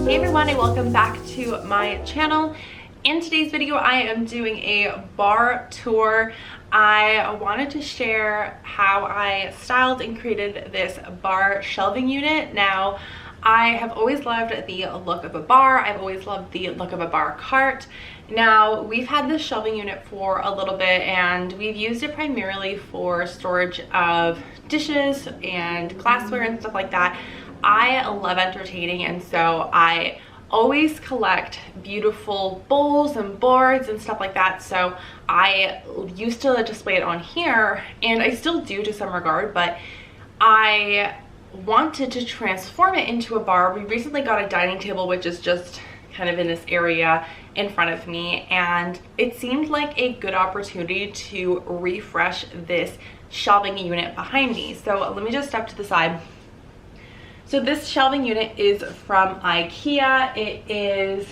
Hey everyone, and welcome back to my channel. In today's video, I am doing a bar tour. I wanted to share how I styled and created this bar shelving unit. Now, I have always loved the look of a bar. I've always loved the look of a bar cart. Now, we've had this shelving unit for a little bit and we've used it primarily for storage of dishes and glassware and stuff like that. I love entertaining, and so I always collect beautiful bowls and boards and stuff like that. So I used to display it on here, and I still do to some regard, but I wanted to transform it into a bar. We recently got a dining table, which is just kind of in this area in front of me, and it seemed like a good opportunity to refresh this shelving unit behind me. So let me just step to the side. So this shelving unit is from IKEA. It is,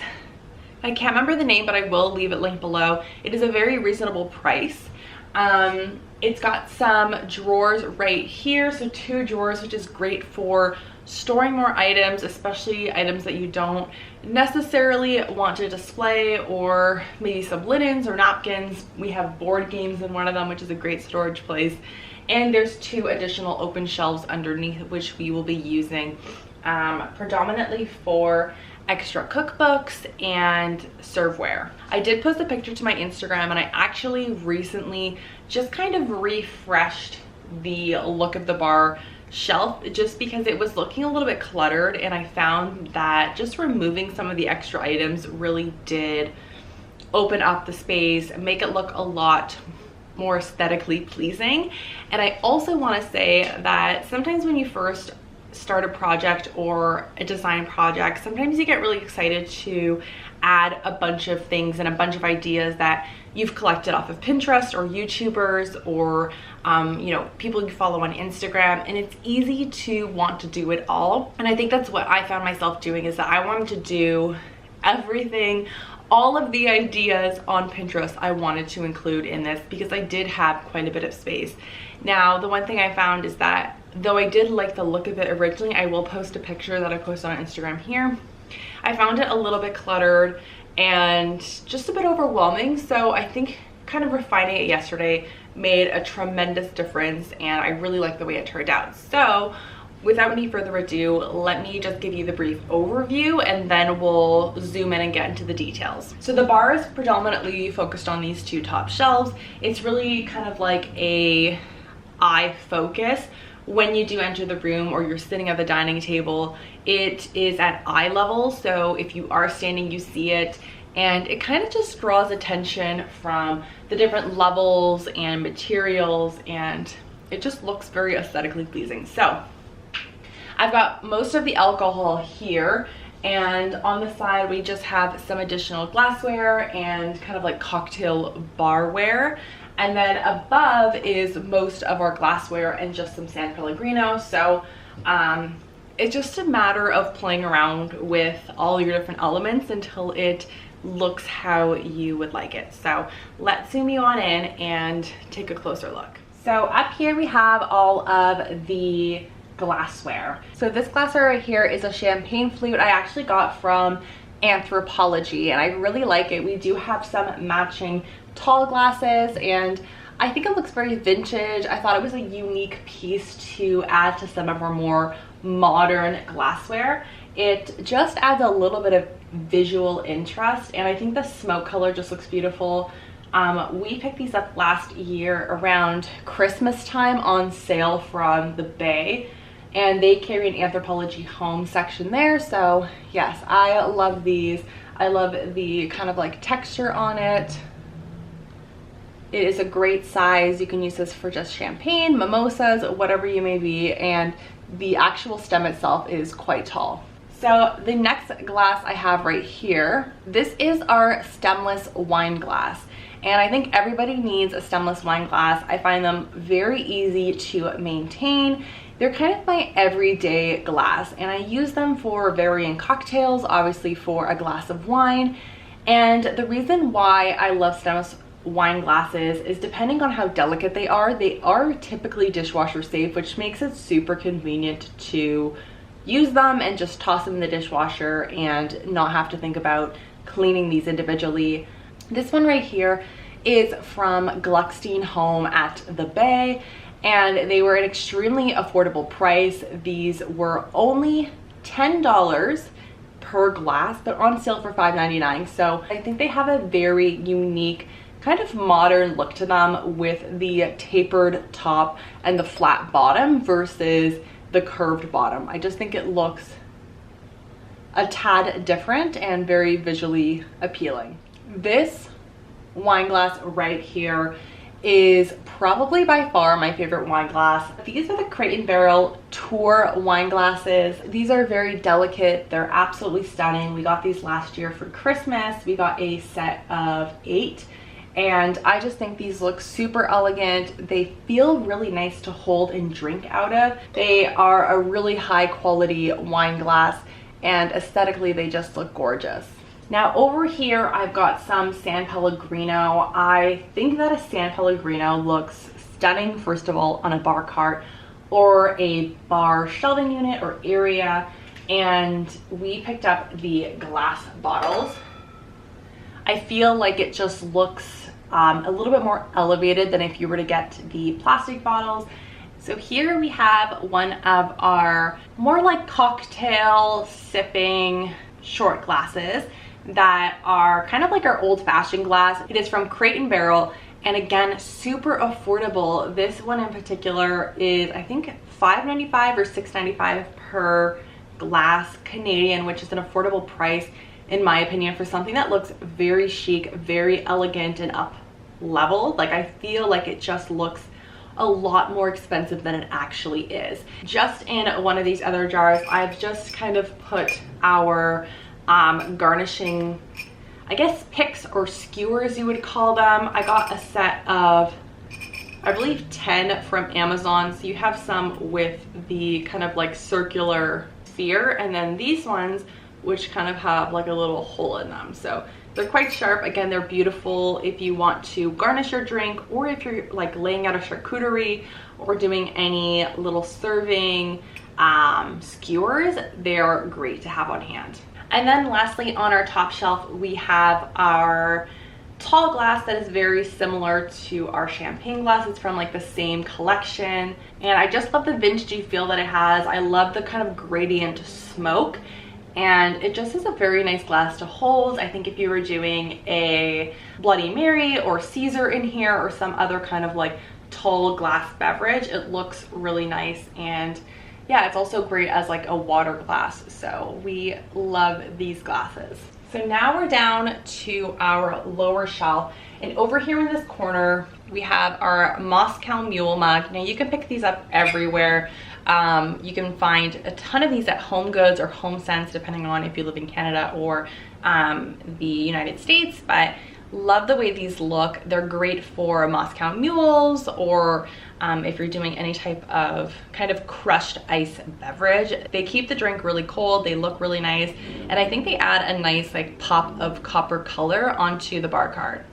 I can't remember the name, but I will leave it linked below. It is a very reasonable price. It's got some drawers right here, so 2 drawers, which is great for storing more items, especially items that you don't necessarily want to display, or maybe some linens or napkins. We have board games in one of them, which is a great storage place. And there's 2 additional open shelves underneath, which we will be using predominantly for extra cookbooks and serveware. I did post a picture to my Instagram, and I actually recently just kind of refreshed the look of the bar shelf just because it was looking a little bit cluttered, and I found that just removing some of the extra items really did open up the space and make it look a lot more aesthetically pleasing. And I also want to say that sometimes when you first start a project or a design project, sometimes you get really excited to add a bunch of things and a bunch of ideas that you've collected off of Pinterest or YouTubers or you know, people you follow on Instagram, and it's easy to want to do it all. And I think that's what I found myself doing, is that I wanted to do everything, all of the ideas on Pinterest I wanted to include in this, because I did have quite a bit of space. Now, the one thing I found is that though I did like the look of it originally, I will post a picture that I posted on Instagram here, I found it a little bit cluttered and just a bit overwhelming. So I think kind of refining it yesterday made a tremendous difference, and I really like the way it turned out. So without any further ado, let me just give you the brief overview, and then we'll zoom in and get into the details. So the bar is predominantly focused on these 2 top shelves. It's really kind of like a eye focus. When you do enter the room or you're sitting at the dining table, it is at eye level. So if you are standing, you see it, and it kind of just draws attention from the different levels and materials, and it just looks very aesthetically pleasing. So I've got most of the alcohol here, and on the side we just have some additional glassware and kind of like cocktail barware. And then above is most of our glassware and just some San Pellegrino. So it's just a matter of playing around with all your different elements until it looks how you would like it. So let's zoom you on in and take a closer look. So up here we have all of the glassware. So this glassware right here is a champagne flute I actually got from Anthropology, and I really like it. We do have some matching tall glasses, and I think it looks very vintage. I thought it was a unique piece to add to some of our more modern glassware. It just adds a little bit of visual interest, and I think the smoke color just looks beautiful. We picked these up last year around Christmas time on sale from the Bay, and they carry an Anthropology home section there. So yes, I love these. I love the kind of like texture on it. It is a great size. You can use this for just champagne, mimosas, whatever you may be, and the actual stem itself is quite tall. So the next glass I have right here, this is our stemless wine glass. And I think everybody needs a stemless wine glass. I find them very easy to maintain. They're kind of my everyday glass, and I use them for varying cocktails, obviously for a glass of wine. And the reason why I love stemless wine glasses is depending on how delicate they are typically dishwasher safe, which makes it super convenient to use them and just toss them in the dishwasher and not have to think about cleaning these individually. This one right here is from Gluckstein Home at the Bay, and they were an extremely affordable price. These were only $10 per glass, but on sale for $5.99. So I think they have a very unique kind of modern look to them with the tapered top and the flat bottom versus the curved bottom. I just think it looks a tad different and very visually appealing. This wine glass right here is probably by far my favorite wine glass. These are the Crate & Barrel Tour wine glasses. These are very delicate. They're absolutely stunning. We got these last year for Christmas. We got a set of 8. And I just think these look super elegant. They feel really nice to hold and drink out of. They are a really high quality wine glass, and aesthetically they just look gorgeous. Now over here I've got some San Pellegrino. I think that a San Pellegrino looks stunning, first of all, on a bar cart or a bar shelving unit or area. And we picked up the glass bottles. I feel like it just looks a little bit more elevated than if you were to get the plastic bottles. So here we have one of our more like cocktail sipping short glasses that are kind of like our old-fashioned glass. It is from Crate & Barrel, and again, super affordable. This one in particular is, I think, $5.95 or $6.95 per glass Canadian, which is an affordable price in my opinion for something that looks very chic, very elegant, and up level. Like, I feel like it just looks a lot more expensive than it actually is. Just in one of these other jars, I've just kind of put our garnishing, I guess, picks or skewers you would call them. I got a set of, I believe, 10 from Amazon. So you have some with the kind of like circular sphere, and then these ones which kind of have like a little hole in them. So they're quite sharp. Again, they're beautiful if you want to garnish your drink, or if you're like laying out a charcuterie or doing any little serving skewers. They're great to have on hand. And then lastly, on our top shelf, we have our tall glass that is very similar to our champagne glass. It's from like the same collection, and I just love the vintagey feel that it has. I love the kind of gradient smoke, and it just is a very nice glass to hold. I think if you were doing a Bloody Mary or Caesar in here, or some other kind of like tall glass beverage, it looks really nice. And yeah, it's also great as like a water glass. So we love these glasses. So now we're down to our lower shelf, and over here in this corner we have our Mezcal Mule mug. Now you can pick these up everywhere. You can find a ton of these at Home Goods or Home Sense, depending on if you live in Canada or the United States. But love the way these look. They're great for Moscow mules, or if you're doing any type of kind of crushed ice beverage. They keep the drink really cold. They look really nice, and I think they add a nice like pop of copper color onto the bar cart.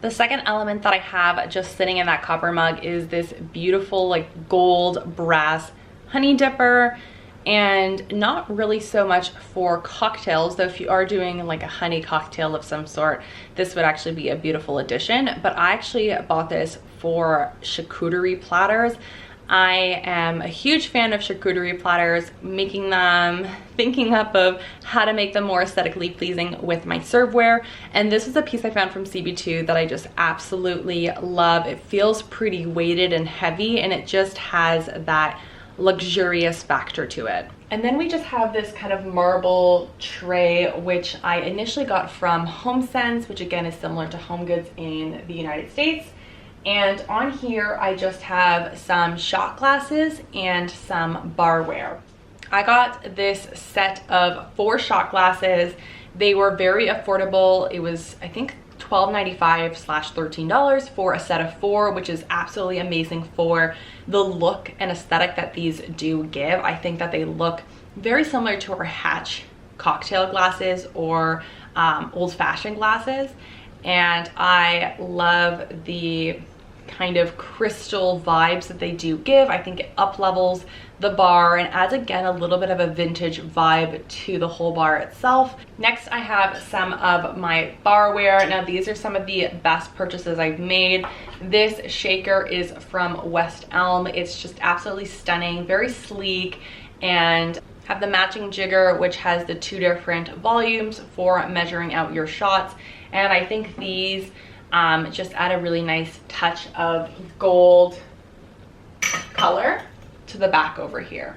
The second element that I have just sitting in that copper mug is this beautiful like gold brass honey dipper. And not really so much for cocktails, though if you are doing like a honey cocktail of some sort, this would actually be a beautiful addition. But I actually bought this for charcuterie platters. I am a huge fan of charcuterie platters, making them, thinking up of how to make them more aesthetically pleasing with my serveware. And this is a piece I found from CB2 that I just absolutely love. It feels pretty weighted and heavy, and it just has that luxurious factor to it. And then we just have this kind of marble tray, which I initially got from Home Sense, which again is similar to Home Goods in the United States. And on here I just have some shot glasses and some barware. I got this set of 4 shot glasses. They were very affordable. It was, I think, $12.95/$13 for a set of 4, which is absolutely amazing for the look and aesthetic that these do give. I think that they look very similar to our Hatch cocktail glasses or old-fashioned glasses, and I love the kind of crystal vibes that they do give. I think it up levels the bar and adds again a little bit of a vintage vibe to the whole bar itself. Next, I have some of my barware. Now these are some of the best purchases I've made. This shaker is from West Elm. It's just absolutely stunning, very sleek, and have the matching jigger, which has the 2 different volumes for measuring out your shots. And I think these just add a really nice touch of gold color to the back over here.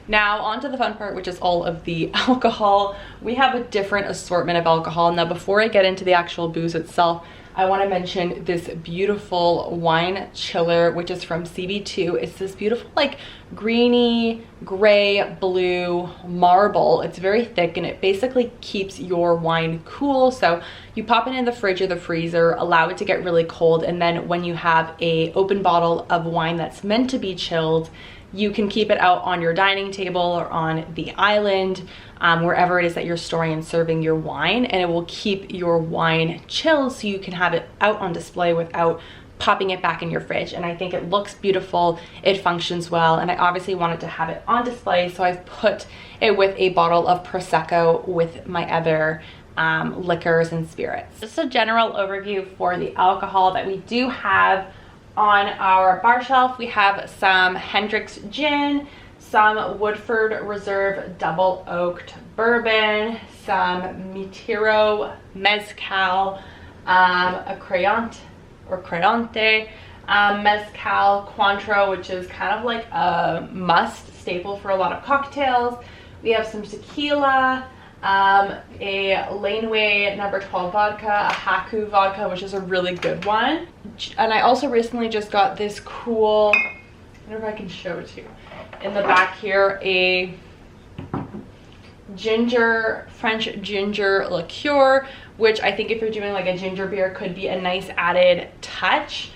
Now on to the fun part, which is all of the alcohol. We have a different assortment of alcohol. Now before I get into the actual booze itself, I want to mention this beautiful wine chiller, which is from CB2. It's this beautiful like greeny, gray, blue marble. It's very thick and it basically keeps your wine cool. So you pop it in the fridge or the freezer, allow it to get really cold, and then when you have a open bottle of wine that's meant to be chilled, you can keep it out on your dining table or on the island, wherever it is that you're storing and serving your wine, and it will keep your wine chilled so you can have it out on display without popping it back in your fridge. And I think it looks beautiful, it functions well, and I obviously wanted to have it on display, so I've put it with a bottle of Prosecco with my other liqueurs and spirits. Just a general overview for the alcohol that we do have on our bar shelf. We have some Hendrick's gin, some Woodford Reserve double oaked bourbon, some Mitiro mezcal, a Creyante mezcal, Cointreau, which is kind of like a must staple for a lot of cocktails. We have some tequila, a Laneway number 12 vodka, a Haku vodka, which is a really good one. And I also recently just got this cool, I don't know if I can show it to you, in the back here, a French ginger liqueur, which I think if you're doing like a ginger beer could be a nice added touch.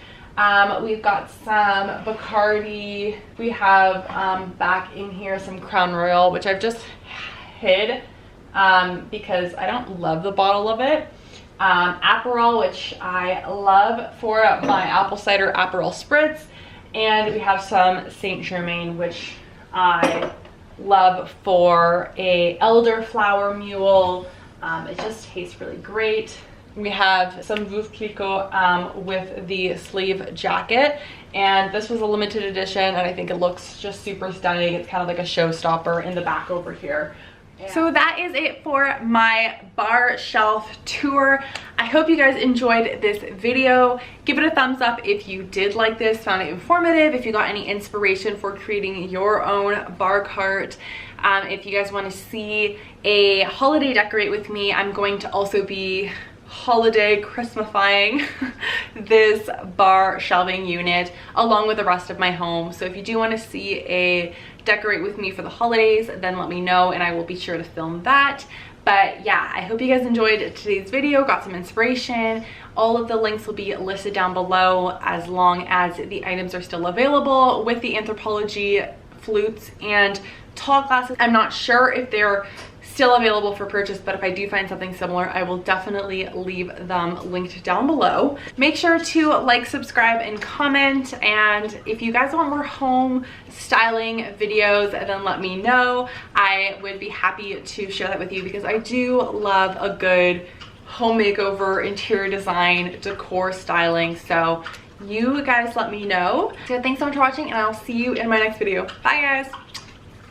We've got some Bacardi. We have back in here some Crown Royal, which I've just hid because I don't love the bottle of it. Aperol, which I love for my apple cider Aperol spritz. And we have some Saint Germain, which I love for a elderflower mule. It just tastes really great. We have some Veuve Clicquot with the sleeve jacket, and this was a limited edition, and I think it looks just super stunning. It's kind of like a showstopper in the back over here. Yeah. So that is it for my bar shelf tour. I hope you guys enjoyed this video. Give it a thumbs up if you did like this, found it informative, if you got any inspiration for creating your own bar cart. If you guys want to see a holiday decorate with me, I'm going to also be holiday Christmifying this bar shelving unit along with the rest of my home. So if you do want to see a decorate with me for the holidays, then let me know and I will be sure to film that. But yeah, I hope you guys enjoyed today's video, got some inspiration. All of the links will be listed down below as long as the items are still available with the Anthropologie flutes and tall glasses. I'm not sure if they're still available for purchase, but if I do find something similar, I will definitely leave them linked down below. Make sure to like, subscribe, and comment, and if you guys want more home styling videos, then let me know. I would be happy to share that with you because I do love a good home makeover, interior design, decor styling, so you guys let me know. So thanks so much for watching, and I'll see you in my next video. Bye guys.